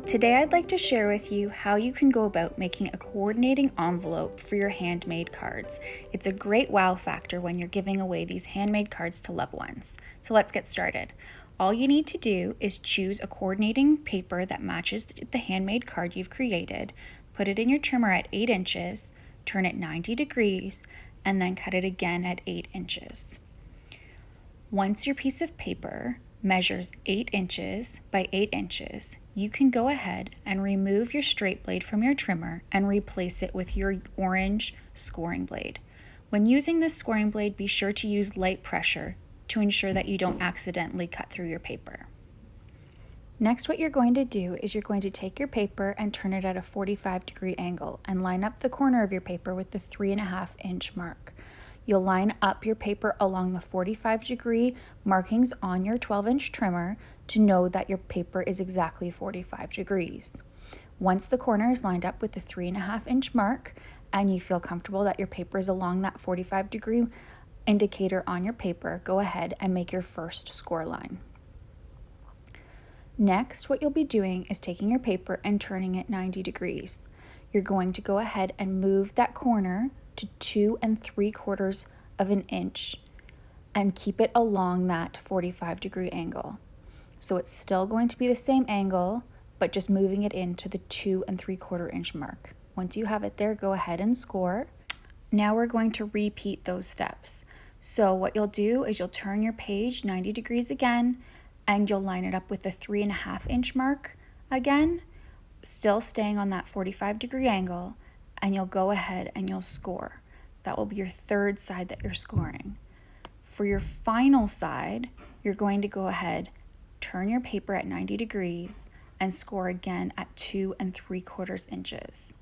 Today I'd like to share with you how you can go about making a coordinating envelope for your handmade cards. It's a great wow factor when you're giving away these handmade cards to loved ones. So let's get started. All you need to do is choose a coordinating paper that matches the handmade card you've created, put it in your trimmer at 8 inches, turn it 90 degrees, and then cut it again at 8 inches. Once your piece of paper measures 8 inches by 8 inches, you can go ahead and remove your straight blade from your trimmer and replace it with your orange scoring blade. When using this scoring blade, be sure to use light pressure to ensure that you don't accidentally cut through your paper. Next, what you're going to do is you're going to take your paper and turn it at a 45-degree angle and line up the corner of your paper with the 3.5-inch mark. You'll line up your paper along the 45-degree markings on your 12-inch trimmer to know that your paper is exactly 45 degrees. Once the corner is lined up with the 3.5-inch mark and you feel comfortable that your paper is along that 45-degree indicator on your paper, go ahead and make your first score line. Next, what you'll be doing is taking your paper and turning it 90 degrees. You're going to go ahead and move that corner to 2 3/4 of an inch and keep it along that 45-degree angle. So it's still going to be the same angle, but just moving it into the 2 3/4 inch mark. Once you have it there, go ahead and score. Now we're going to repeat those steps. So what you'll do is you'll turn your page 90 degrees again, and you'll line it up with the 3.5-inch mark again, still staying on that 45-degree angle, and you'll go ahead and you'll score. That will be your third side that you're scoring. For your final side, you're going to go ahead, turn your paper at 90 degrees, and score again at 2 3/4 inches.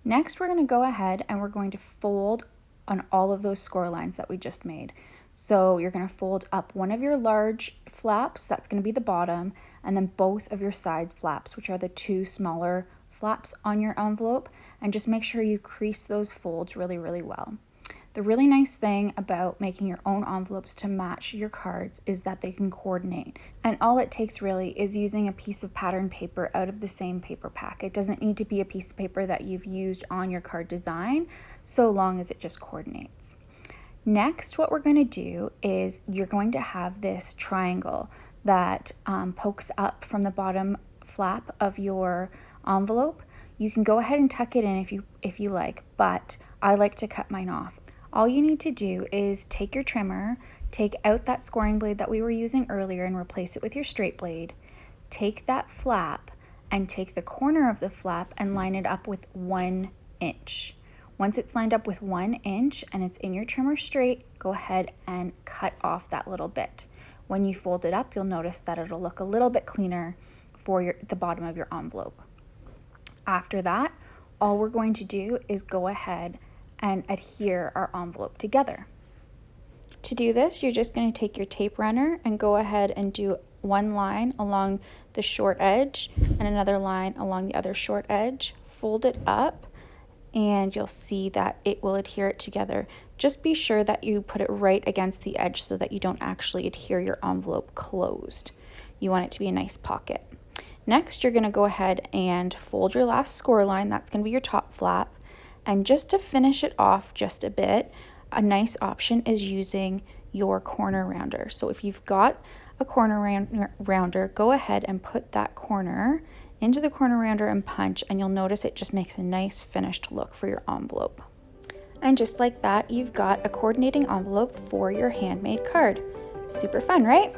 Next, we're going to go ahead and we're going to fold on all of those score lines that we just made. So you're going to fold up one of your large flaps, that's going to be the bottom, and then both of your side flaps, which are the two smaller flaps on your envelope, and just make sure you crease those folds really, really well. The really nice thing about making your own envelopes to match your cards is that they can coordinate. And all it takes really is using a piece of pattern paper out of the same paper pack. It doesn't need to be a piece of paper that you've used on your card design, so long as it just coordinates. Next, what we're going to do is you're going to have this triangle that pokes up from the bottom flap of your envelope. You can go ahead and tuck it in if you like, but I like to cut mine off. All you need to do is take your trimmer, take out that scoring blade that we were using earlier and replace it with your straight blade. Take that flap and take the corner of the flap and line it up with 1 inch. Once it's lined up with 1 inch and it's in your trimmer straight, go ahead and cut off that little bit. When you fold it up, you'll notice that it'll look a little bit cleaner for the bottom of your envelope. After that, all we're going to do is go ahead and adhere our envelope together. To do this, you're just going to take your tape runner and go ahead and do one line along the short edge and another line along the other short edge. Fold it up, and you'll see that it will adhere it together. Just be sure that you put it right against the edge so that you don't actually adhere your envelope closed. You want it to be a nice pocket. Next, you're going to go ahead and fold your last score line. That's going to be your top flap. And just to finish it off just a bit, a nice option is using your corner rounder. So if you've got a corner rounder, go ahead and put that corner into the corner rounder and punch, and you'll notice it just makes a nice finished look for your envelope. And just like that, you've got a coordinating envelope for your handmade card. Super fun, right?